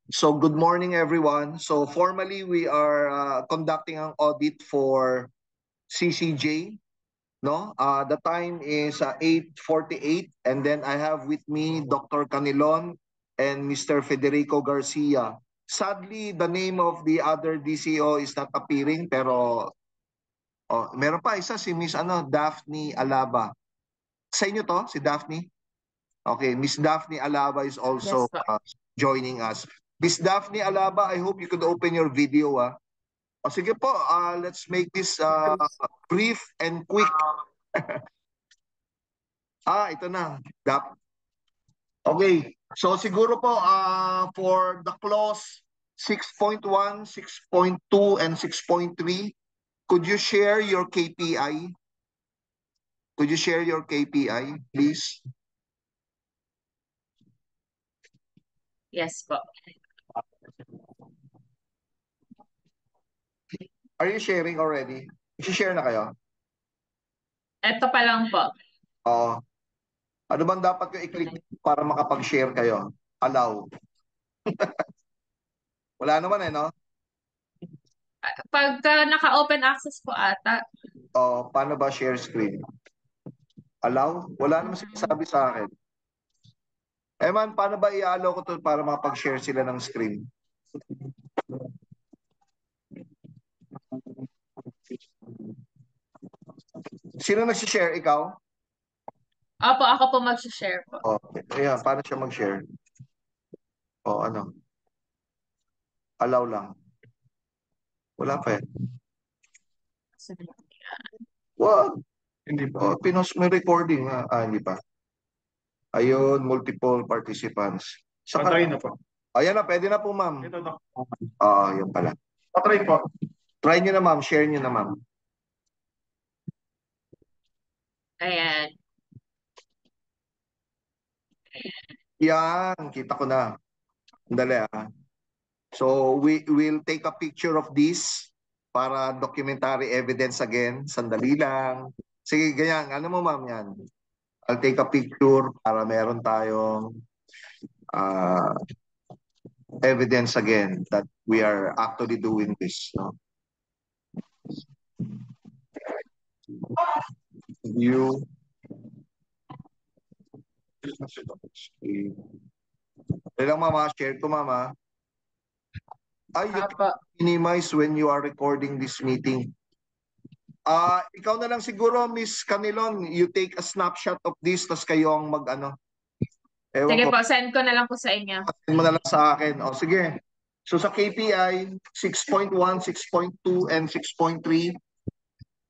So good morning, everyone. So formally, we are conducting an audit for CCJ. No, the time is 8:48, and then I have with me Dr. Canilon and Mr. Federico Garcia. Sadly, the name of the other DCO is not appearing, pero meron pa isa si Miss Daphne Alaba. Sa inyo to, si Daphne? Okay, Miss Daphne Alaba is also Yes, po. joining us. Miss Daphne Alaba, I hope you could open your video. O sige po, let's make this brief and quick. Ito na. Okay, so siguro po for the clause 6.1, 6.2, and 6.3, could you share your KPI? Could you share your KPI, please? Yes po. Are you sharing already? I-share na kayo? Ito pa lang po. Oo. Ano bang dapat ko i-click para makapag-share kayo? Allow. Wala naman no? Pagka naka-open access po ata. Paano ba share screen? Allow? Wala naman sinasabi sa akin. Man, paano ba i-allow ko to para makapag-share sila ng screen? Sino nag-share? Ikaw? Opo, ako po mag-share po. Okay. Ayan, paano siya mag-share? Ano? Allow lang. Wala pa eh. What? Hindi pa. Pinost mo recording. Hindi pa. Ayun, multiple participants. Patry na po. Ayan na, pwede na po, ma'am. Ito na. Yun pala. Patry po. Try nyo na, ma'am. Share nyo na, ma'am. Ayan. Yan, kita ko na. Dali So we will take a picture of this para documentary evidence again. Sandali lang. Sige, ganyan. Ano mo, ma'am, yan? I'll take a picture para meron tayong evidence again that we are actually doing this. No? View. Lang, mama. Share ko, mama. You can minimize when you are recording this meeting. Ikaw na lang siguro, Miss Canilon, you take a snapshot of this, tas kayo ang Sige po, send ko na lang po sa inyo. Send mo na lang sa akin. Sige. So sa KPI, 6.1, 6.2, and 6.3,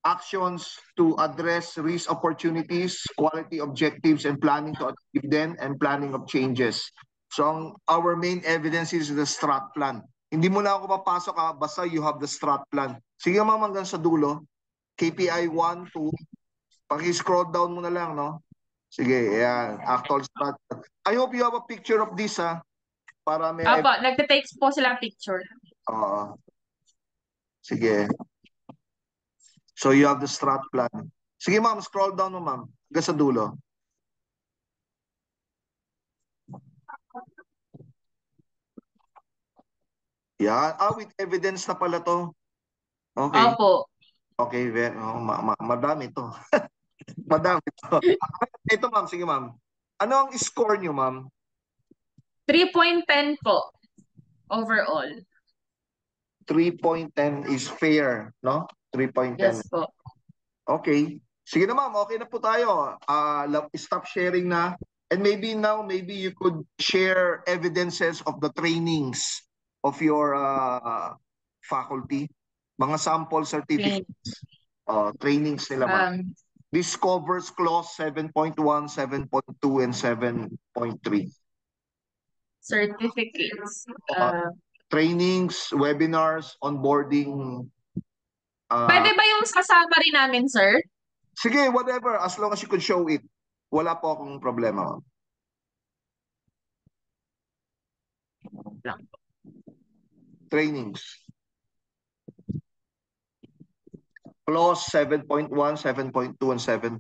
actions to address risk opportunities, quality objectives, and planning to achieve them, and planning of changes. So our main evidence is the strat plan. Hindi mo na ako papasok basta you have the strat plan. Sige ma'am, hanggang sa dulo. KPI 1, 2. Paki-scroll down mo na lang, no? Sige, yan. Actual strat. I hope you have a picture of this, para may... Opo, nagte-takes po sila picture. Sige. So you have the strat plan. Sige ma'am, scroll down mo ma'am. Hanggang sa dulo. Yan. With evidence na pala to. Okay. Opo. Okay, madami to. Madami to. Ito ma'am, sige ma'am. Ano ang score nyo ma'am? 3.10 po. Overall. 3.10 is fair, no? 3.10. Yes po. Okay. Sige na ma'am, okay na po tayo. Stop sharing na. And maybe now, maybe you could share evidences of the trainings of your faculty. Mga sample certificates. Trainings nila ma'am. This covers clause 7.1, 7.2, and 7.3. Certificates. Trainings, webinars, onboarding. Pwede ba yung kasama rin namin, sir? Sige, whatever. As long as you could show it. Wala po akong problema. Trainings. Clause 7.1, 7.2, and 7.3.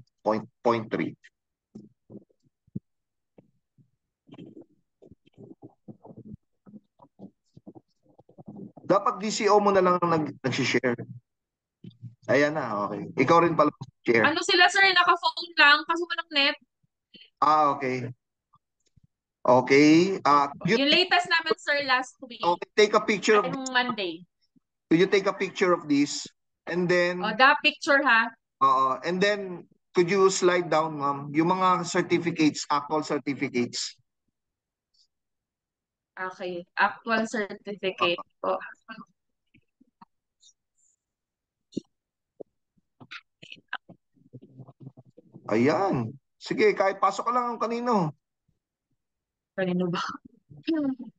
Dapat DCO mo na lang ang nag-share. Ayan na, okay. Ikaw rin pala share. Ano sila, sir? Naka-phone lang kasi walang net. Okay. Okay. Yung latest namin, sir, last week. Okay, take a picture of Ay, nung Monday. Could you take a picture of this? And then, O, the picture, ha? and then, could you slide down, ma'am, yung mga certificates, actual certificates? Okay. Actual certificate po. Ayan. Sige, kahit pasok ka lang ang kanino. Kanino ba?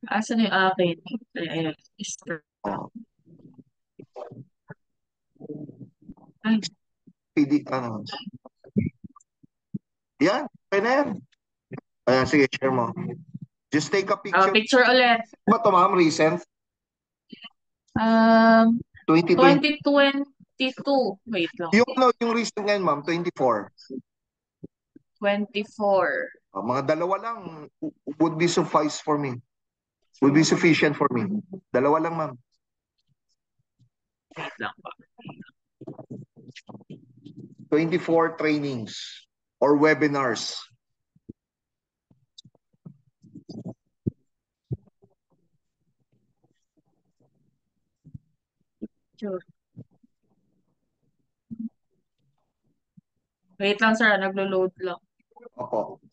Asan yung akin? Ayan. Oh, Ay, PD, ano. Yan, okay na yan. Ayan, sige, share mo. Just take a picture. picture ulit. Ba ito, ma'am, recent? 2020. 2022. Wait lang. Yung recent ngayon, ma'am, 24. 24. Mga dalawa lang would be suffice for me. Would be sufficient for me. Dalawa lang, ma'am. Wait lang pa. 24 trainings or webinars. Sure. Wait lang, sir. Naglo-load lang. Opo.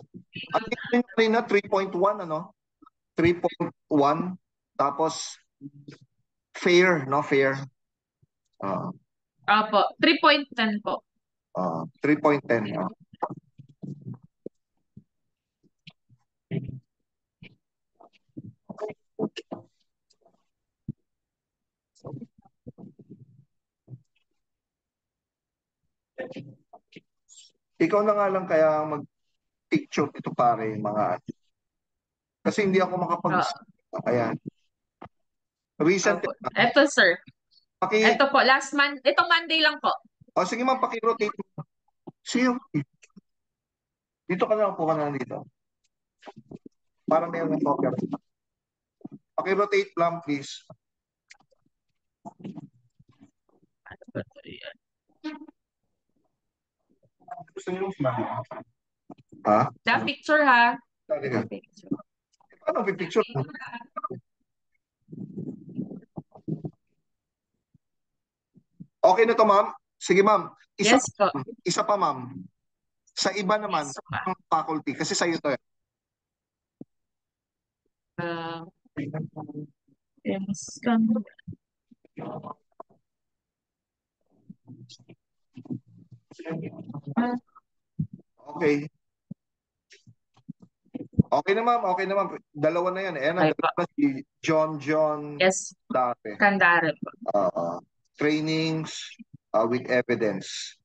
At yun rin na 3.1, ano? 3.1. Tapos, fair, no? Fair. Apo. 3.10 po. 3.10. Ikaw na nga lang kaya mag-picture ito pare, mga kasi hindi ako makapag ayan. Recent. Opo. Ito, sir. Paki, Ito po. Last month. Itong Monday lang po. sige ma'am, paki-rotate mo. Sige. Dito ka na, upo ka na dito. Para mayroon ng copy. Paki-rotate lang, please. Ano ba ito? Yan. Gusto niyo sumali? Ha? The picture, ha? Sorry ka. The picture. Paano pipicture mo? Okay na to, ma'am? Sige, ma'am. Yes po. Isa pa, ma'am. Sa iba naman, Yes, pa. ang faculty, kasi sa'yo to. Yes. Okay. Okay na, ma'am. Okay na, ma'am. Dalawa na yan. Ayan, Okay, dalawa na si John Yes. Date. Kandare po. Trainings with evidence.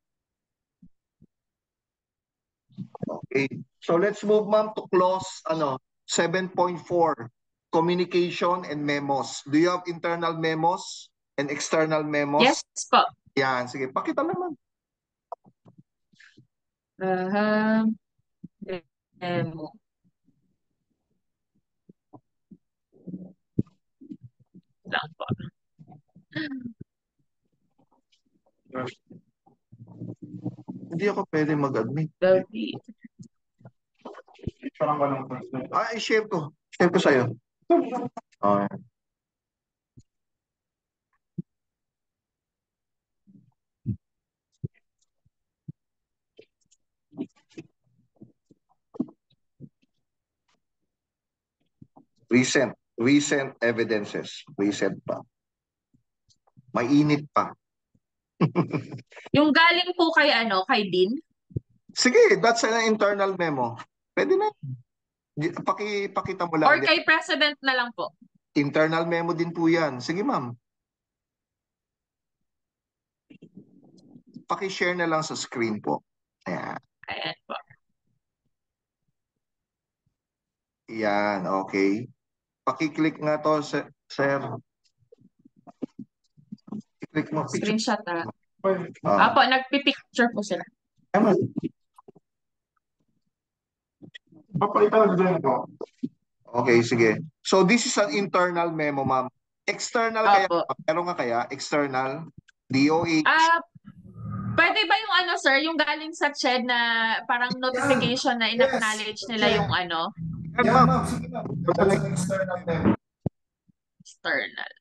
Okay. So let's move, ma'am, to clause 7.4. Communication and memos. Do you have internal memos and external memos? Yes po. Yan. Sige, pakita naman. Demo. Lang po. Hindi ako pwede mag-admit. Parang walang first. I-share ko. Share ko sa'yo. Okay. Recent evidences. Recent pa. Mainit pa. Yung galing po kay kay Dean? Sige, that's an internal memo. Pwede na. Pakita mo lang. Or kay President na lang po? Internal memo din po yan. Sige, ma'am. Paki-share na lang sa screen po. Ayan. Ayan po. Yan, okay. Paki-click nga to, sir. I-click mo. Screenshot na. Apo, nagpipicture po sila. Papalitan na din ko. Okay, sige. So this is an internal memo, ma'am. External kaya? Opo. Meron nga kaya? External? DOH? Ah, pwede ba yung ano, sir, yung galing sa CHED na parang notification na in-acknowledge nila yung ano, Yan, Yan, ma'am. ma'am. Sige, ma'am. That's an external memo. external?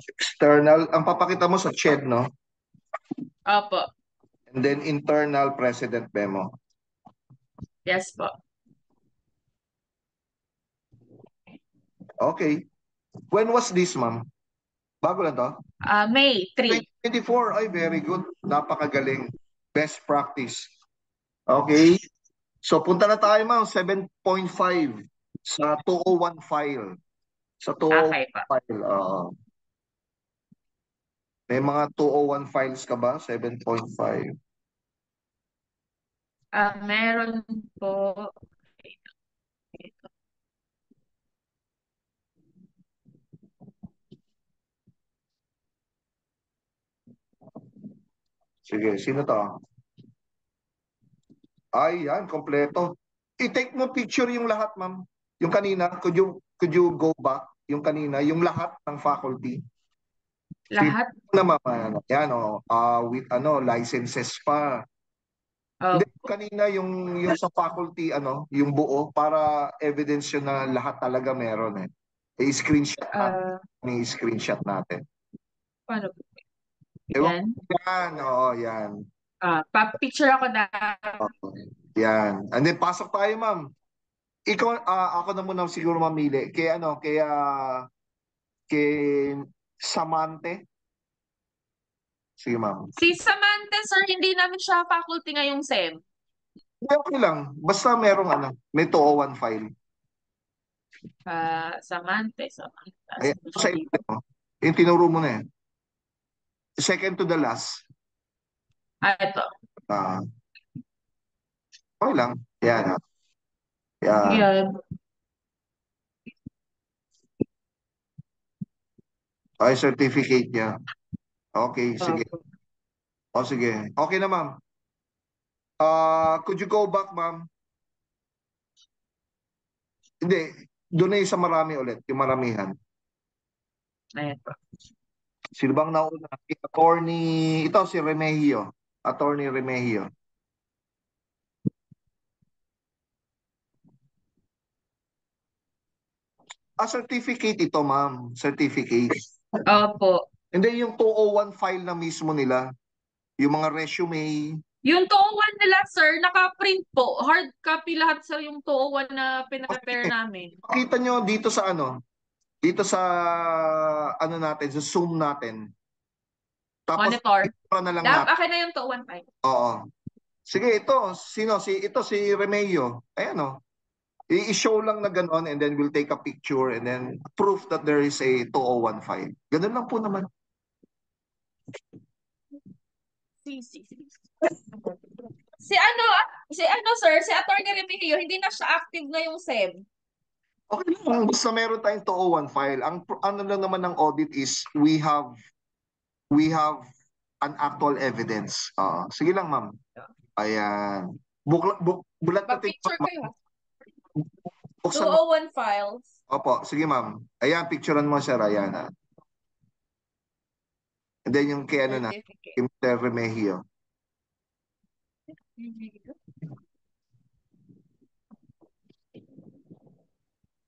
External. Ang papakita mo sa CHED, no? Opo. And then internal president memo. Yes po. Okay. When was this, ma'am? Bago lang to? May 3. 2024. Ay, very good. Napakagaling. Best practice. Okay. So, punta na tayo, ma'am. 7.5 sa 201 file. Sa 201 Okay po. file. May mga 201 files ka ba? 7.5. Meron po. Sige, sino to? Ay, yan, kompleto. I-take mo picture yung lahat, ma'am. Yung kanina, could you go back? Yung kanina, yung lahat ng faculty. Lahat? Na ma'am, ano, yan, with licenses pa. Hindi, Opo. kanina yung sa faculty, yung buo, para evidence yun na lahat talaga meron eh. I-screenshot natin. Ah, I-screenshot natin. paano po? Ewan Yan. ko yan, oo, yan. Pa-picture ako na. Oo, yan. And then, pasok tayo, ma'am. Ikaw, ako na muna siguro mamili. Kay Samante. Sige, ma'am. Si Samantha, sir, hindi namin siya faculty ngayong SEM. Okay lang. Basta may 201 file. Samantha. Ay, sa ito, yung tinuro mo na eh. Second to the last. Ito. Ah, okay lang. Yan. Yan. Yan. Ay, certificate niya. Okay, sige. Opo. O, sige. Okay na, ma'am. Could you go back, ma'am? Hindi. Doon na yung sa marami ulit. Yung maramihan. Ayan po. Sino bang nauna? Ito si Remigio. Attorney Remigio. Certificate ito, ma'am. Certificate. Opo. Hindi, yung 201 file na mismo nila. Yung mga resume. Yung 201 nila, sir, naka-print po. Hard copy lahat, sir, yung 201 na pinaka-prepare namin. Pakita nyo dito sa dito sa natin, sa Zoom natin. Tapos, Monitor. ito na lang natin. Akin na yung 201 file. Oo. Sige, ito. Ito si Remigio. Ayan o. I-show lang na gano'n and then we'll take a picture and then proof that there is a 201 file. Ganun lang po naman. Si ano, sir, si Atty. Remigio, hindi na siya active ngayong SEM. Okay lang. Basta meron tayong 201 file. Ang ano lang naman ng audit is we have an actual evidence. Sige lang, ma'am. Ayan. Bulat na Pag-picture ma'am. kayo. Buksan mo. 201 files. Opo, sige ma'am. Ayan, picturean mo sir. Ayan. And then yung kay Certificate. kay Mr. Remigio.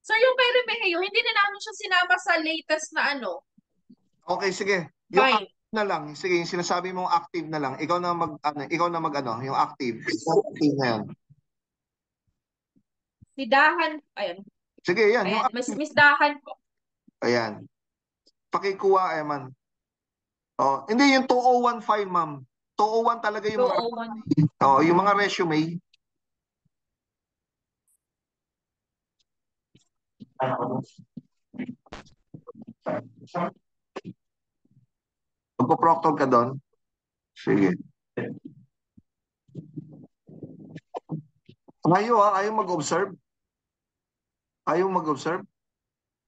Sir, yung kay Remigio, hindi na namin siya sinama sa latest na ano. Okay, sige. Yung Fine. active na lang. Sige, yung sinasabi mong active na lang. Ikaw na mag yung active. Active na yan. Si Dahan, ayan. Sige, yan. Yung Ayan, Miss Dahan po. ayan. Pakikuha, man. Hindi, yung 201 file, ma'am. 201 talaga yung mga, 201. yung mga resume. Magpo-proctor ka doon? Sige. Ayaw mag-observe. Ayaw mag-observe.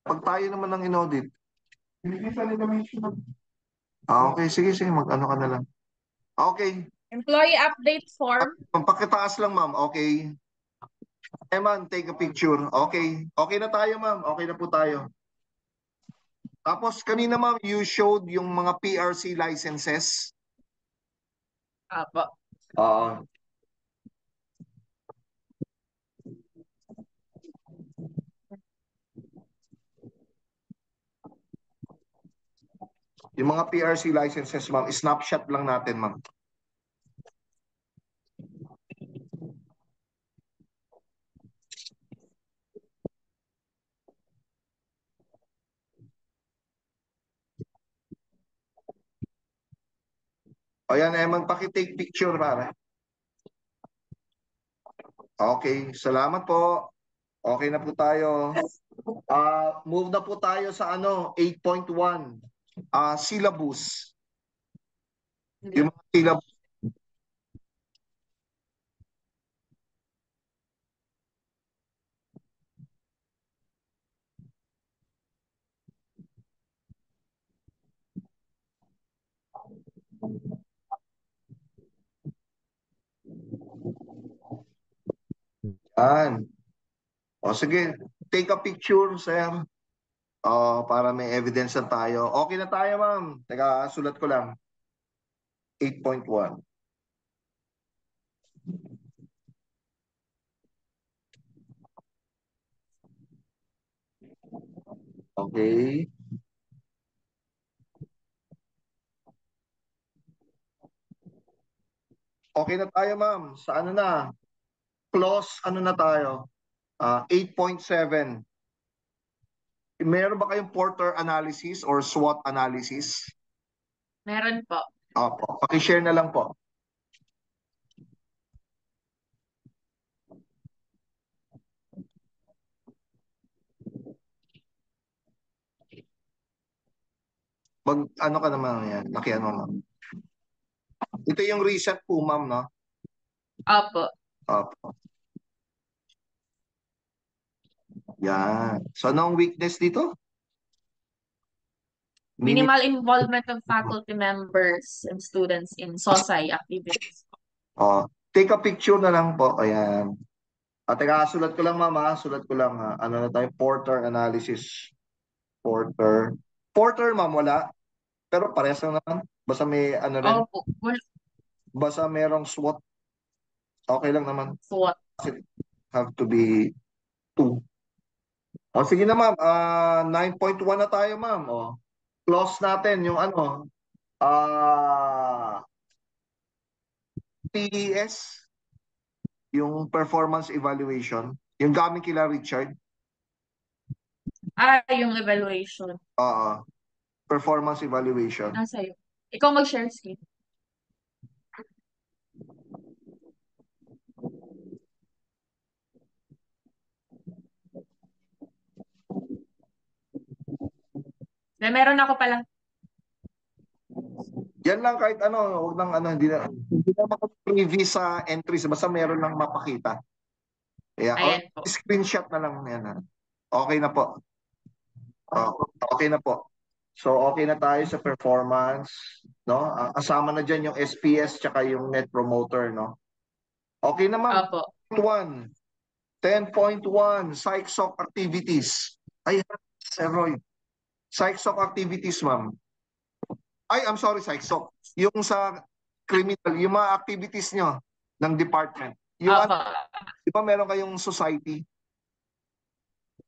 Pag tayo naman ng inaudit. Hindi sa nila mention. Okay, sige, sige, mag-ano ka na lang. Okay, Employee update form. pakitaas lang, ma'am. Okay. Ma'am, take a picture. Okay. Okay na tayo, ma'am. Okay na po tayo. Tapos, kanina, ma'am, you showed yung mga PRC licenses. Apo. Oo. Yung mga PRC licenses, ma'am, snapshot lang natin, ma'am. Ayan, ma'am, paki-take picture, pare. Okay, salamat po. Okay na po tayo. Move na po tayo sa 8.1. Syllabus. Yung mga syllabus. Yan. O sige, take a picture, sir. Para may evidence na tayo. Okay na tayo, ma'am. Teka, sulat ko lang. 8.1. Okay. Okay na tayo, ma'am. Sa ano na? Clause, ano na tayo? 8.7. Meron ba kayong Porter analysis or SWOT analysis? Meron po. Opo. Paki-share na lang po. Ano ka naman yan? Nakiano, ma'am. Ito yung reset po, ma'am, no? Opo. Opo. Yan. So, anong weakness dito? Minimal involvement of faculty members and students in SOSAI activities. Take a picture na lang po. Ayan. Teka, sulat ko lang, mama. Sulat ko lang. Ano na tayo? Porter analysis. Porter. Porter, ma'am, wala. Pero parehas lang naman. Basta may ano rin. Opo. Basta merong SWOT. Okay lang naman. SWOT. Have to be 2. Sige na, ma'am. 9.1 na tayo, ma'am. Close natin yung PES, yung performance evaluation, yung gamit kila Richard. Yung evaluation. Performance evaluation. Sa'yo. Ikaw mag-share screen. Meron ako pala. Yan lang kahit wag nang hindi na maka-preview sa entries, basta meron lang mapakita. Ayan po. Screenshot na lang yan. Okay na po. Okay na po. So okay na tayo sa performance, no? Kasama na diyan yung SPS tsaka yung net promoter, no? Okay na, ma'am. Opo. 10.1 PsychSoc activities. Ay, Sir Roy. PsychSoc activities, ma'am. I'm sorry, PsychSoc. Yung sa criminal, yung mga activities nyo ng department. Yung Opo. Di ba meron kayong society?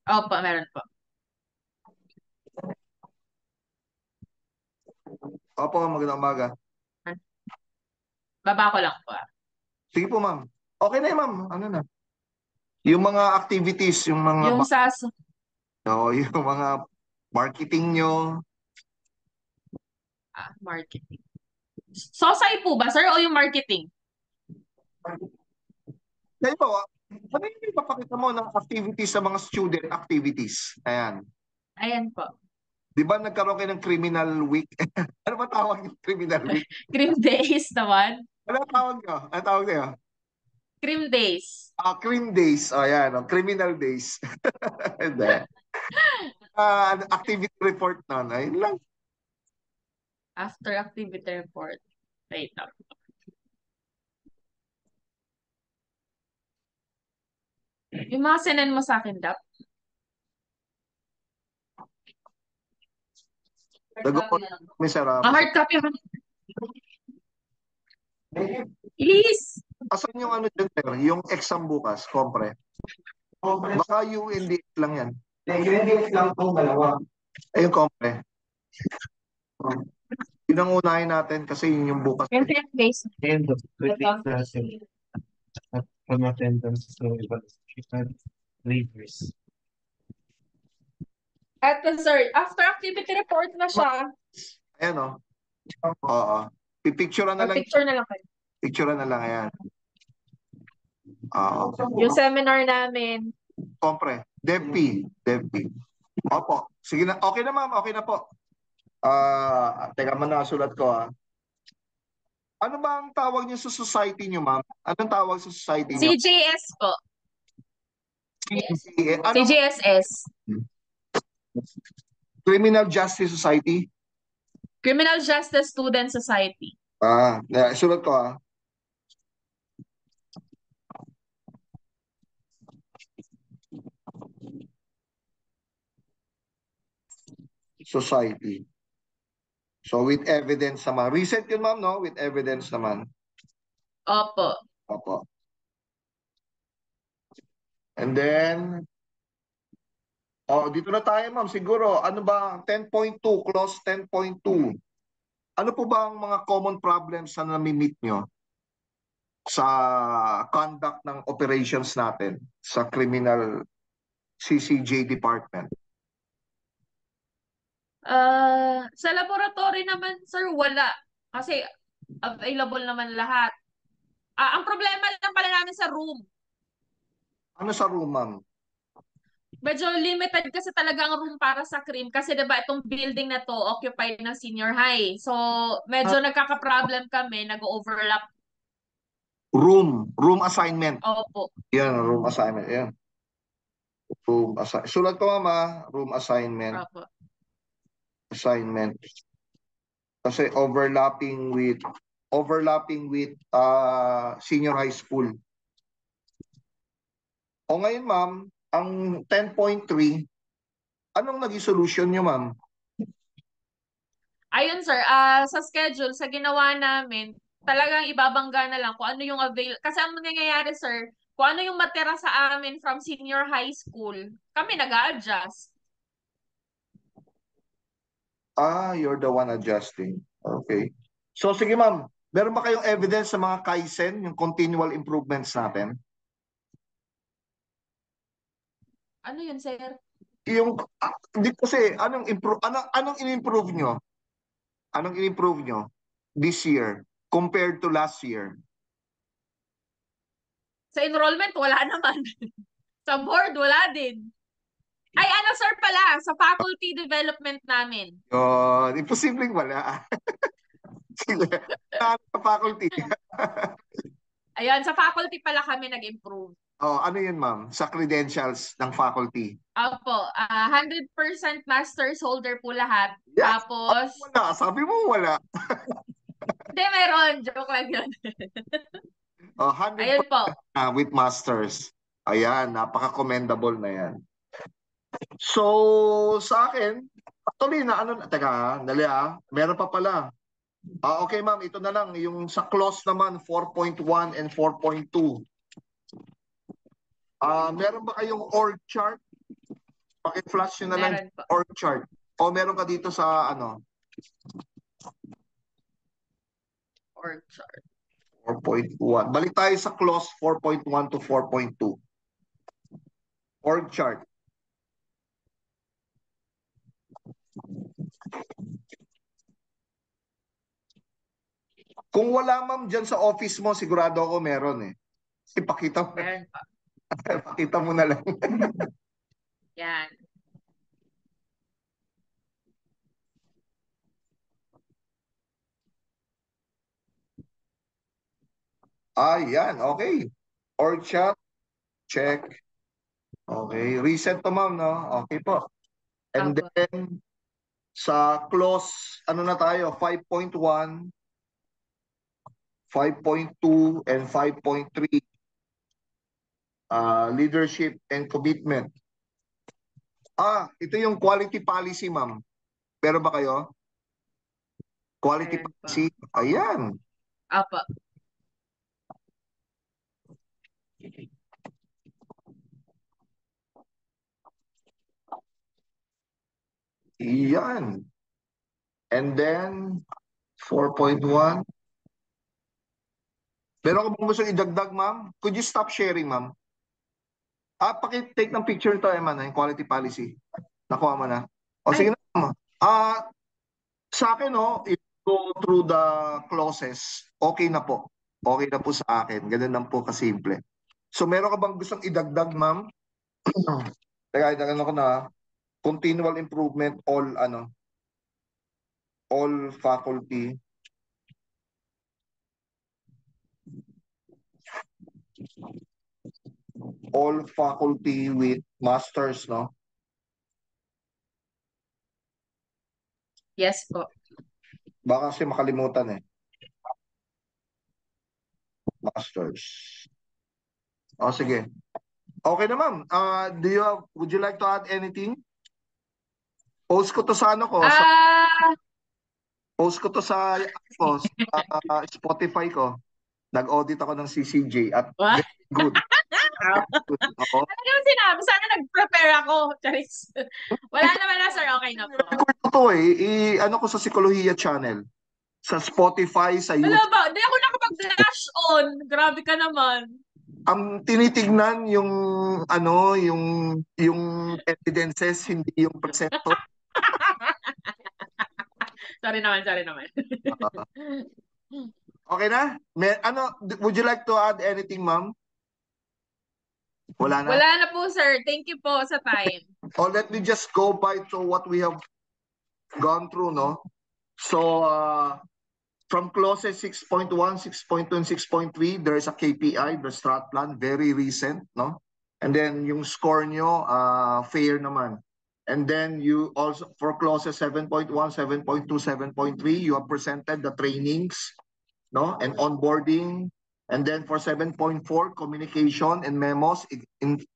Opo, meron po. Opo, magandang umaga. Baba ko lang po. Sige po, ma'am. Okay na yun, ma'am. Ano na? Yung mga activities, yung mga Yung sa... yung mga marketing nyo. Marketing. SOSAI po ba, sir, o yung marketing? Kaya po, ano yung ipapakita mo ng activities sa mga student activities? Ayan. Ayan po. Di ba nagkaroon kayo ng criminal week? Ano ba tawag yung criminal week? Cream days naman. Ano tawag nyo? Ano tawag nyo? Cream days. Cream days. Ayan, criminal days. Hindi. Activity report na. Ayun lang. After activity report. Wait lang. Yung mga sinend mo sa akin, Dap. Dagot, Miserable. Hard copy mo. Please! Asan yung ano dyan, sir? Yung exam bukas, kompre. Baka UNDX lang yan. UNDX lang itong dalawa. Ay, yung kompre. Yun ang unahin natin kasi yun yung bukas. 20 days. End of classroom from attendance to evaluation waivers. Eto, sir. After activity report na siya. Ayan o. Oo. Pipicturean na lang. Picture na lang kayo. Picturean na lang, ayan. Oo. Yung seminar namin. Kompre. DevP. Opo. Sige na. Okay na, ma'am. Okay na po. Teka, manasulat ko Ano ba ang tawag niyo sa society niyo, ma'am? Anong tawag sa society niyo? CJS po. Ano? CJSS. Criminal Justice Society? Criminal Justice Student Society. Sulat ko Society. So with evidence naman. Recent yun, ma'am, no? With evidence naman. Opo. Opo. And then, dito na tayo, ma'am. Siguro, ano ba, 10.2, clause 10.2. Ano po ba ang mga common problems na nami-meet nyo sa conduct ng operations natin sa criminal CCJ department? Sa laboratory naman, sir, wala. Kasi available naman lahat. Ang problema lang pala namin sa room. Ano sa room, ma'am? Medyo limited kasi talaga ang room para sa CRIM kasi 'di ba itong building na to occupied ng senior high. So medyo nagkaka-problem kami, nag-overlap. Room assignment. Opo. Yan, room assignment. Yan. Sulat ko, mama, room assignment. Opo. Assignment. Kasi overlapping with senior high school. O ngayon, ma'am, ang 10.3, anong naging solution nyo, ma'am? Ayun, sir, sa schedule, sa ginawa namin, talagang ibabangga na lang kung ano yung Kasi ang nangyayari, sir, kung ano yung matira sa amin from senior high school, kami nag-a-adjust. You're the one adjusting. Okay. So, sige, ma'am. Meron ba kayong evidence sa mga Kaizen, yung continual improvements natin? Ano yun, sir? Yung, hindi kasi, anong in-improve nyo? Anong in-improve nyo this year compared to last year? Sa enrollment, wala naman. Sa board, wala din. Ay, ano, sir, pala, sa faculty development namin. Imposibleng wala. Sige, sa faculty. Ayun, sa faculty pala kami nag-improve. Ano yun, ma'am? Sa credentials ng faculty? Opo, 100% master's holder po lahat. Yeah. Tapos, Wala. Sabi mo wala. hindi, meron. Joke lang yun. 100% Ayun po. with masters. Ayan, napaka-commendable na yan. So, sa akin, actually, teka, dali meron pa pala. Okay, ma'am, ito na lang. Yung sa clause naman, 4.1 and 4.2. Meron ba kayong org chart? Paki-flash nyo na lang org chart. O meron ka dito sa Org chart. 4.1. Balik tayo sa clause 4.1 to 4.2. Org chart. Kung wala, ma'am, dyan sa office mo, sigurado ako meron Ipakita mo. Meron pa. Pakita mo na lang. Yan. Yan. Okay. Org chart. Check. Okay. Reset to, ma'am, no? Okay po. And then, Sa clause, ano na tayo? 5.1, 5.2, and 5.3. Leadership and commitment. Ito yung quality policy, ma'am. Pero ba kayo? Quality Meron pa. policy. Ayan. Apa. Yan. And then, 4.1. Meron ka bang gusto idagdag, ma'am? Could you stop sharing, ma'am? Paki-take ng picture to, Emma, na yung quality policy. Nakuha mo na. O, sige na, ma'am. Sa akin, no, if you go through the clauses, okay na po. Okay na po sa akin. Ganun lang po kasimple. So, meron ka bang gustong idagdag, ma'am? Teka, idagdag ko na. Continual improvement, all faculty. All faculty with masters, no? Yes po. Baka kasi makalimutan eh. Masters. O, sige. Okay na, ma'am. Would you like to add anything? Post ko to sa ano ko. Post ko to sa Spotify ko. Nag-audit ako ng CCJ at What? good. Oo. Ano yung sinabi? Sana nag-prepare ako. Charis. Wala naman na, sir. Okay na po. Record ko to eh. Ano ko sa Psikolohiya Channel. Sa Spotify, sa Wala YouTube. ba? Di ako nakapag-flash on. Grabe ka naman. Ang tinitignan yung evidences, hindi yung presento. Sorry naman. Okay na? Would you like to add anything, ma'am? Wala na? Wala na po, sir. Thank you po sa time. Let me just go by to what we have gone through, no? So, from clauses 6.1, 6.2, and 6.3, there is a KPI, the strat plan, very recent, no? And then yung score nyo, fair naman. And then you also, for clauses 7.1, 7.2, 7.3, you have presented the trainings, no? And onboarding. And then for 7.4, communication and memos,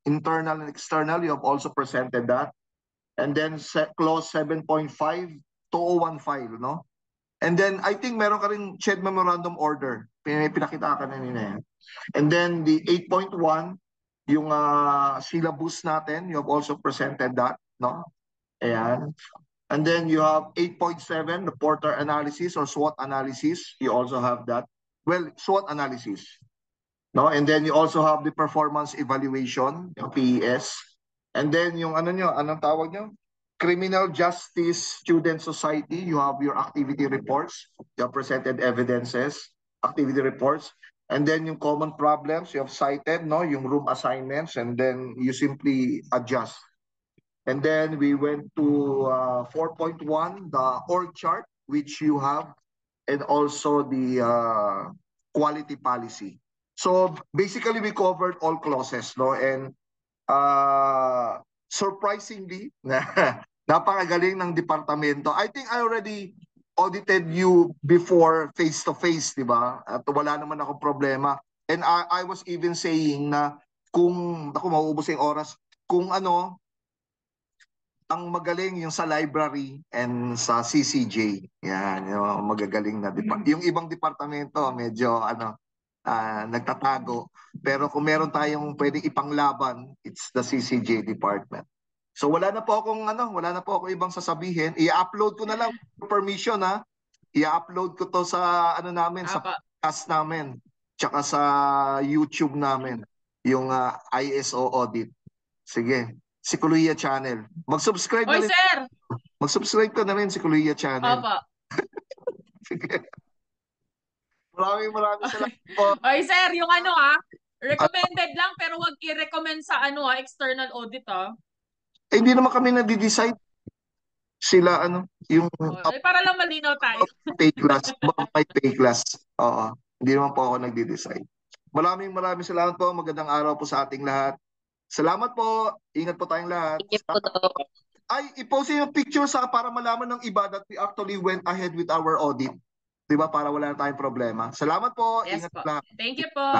internal and external, you have also presented that. And then clause 7.5, 2015, no? And then I think meron ka rin shared memorandum order. Pinakita ka na nila yan. And then the 8.1, yung syllabus natin, you have also presented that, no? Ayan. And then you have 8.7, the Porter analysis or SWOT analysis. You also have that. Well, SWOT analysis. No? And then you also have the performance evaluation, yung PES. And then yung anong tawag nyo? Criminal Justice Student Society, you have your activity reports. You have presented evidences, activity reports. And then yung common problems, you have cited, no? Yung room assignments, and then you simply adjust. And then we went to 4.1, the org chart, which you have, and also the quality policy. So basically, we covered all clauses, no? And surprisingly, napakagaling ng departamento. I think I already audited you before face-to-face, di ba? At wala naman ako problema. And I was even saying na kung, ako mauubos yung oras, kung ang magaling yung sa library and sa CCJ. Yan, yung magagaling na yung ibang departamento medyo nagtatago. Pero kung meron tayong pwedeng ipanglaban, it's the CCJ department. So wala na po akong ibang sasabihin. I-upload ko na lang permission ha. I-upload ko to sa namin sa podcast namin, tsaka sa YouTube namin, yung ISO audit. Sige. Psikolohiya Channel. Mag-subscribe na rin. Sir! Mag-subscribe ka na rin Psikolohiya Channel. Opo. Sige. Maraming salamat po. Sir, yung recommended lang pero wag i-recommend sa external audit Hindi naman kami nadi-decide. Sila yung para lang malinaw tayo. Pay class, may pay class. Oo. Hindi naman po ako nagdi-decide. Maraming salamat po. Magandang araw po sa ating lahat. Salamat po. Ingat po tayong lahat. Thank you po, Doc. Ay, i-post yung picture para malaman ng iba that we actually went ahead with our audit. 'Di ba? Para wala na tayong problema. Salamat po. Yes Ingat po. lahat. Thank you po.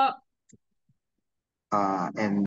And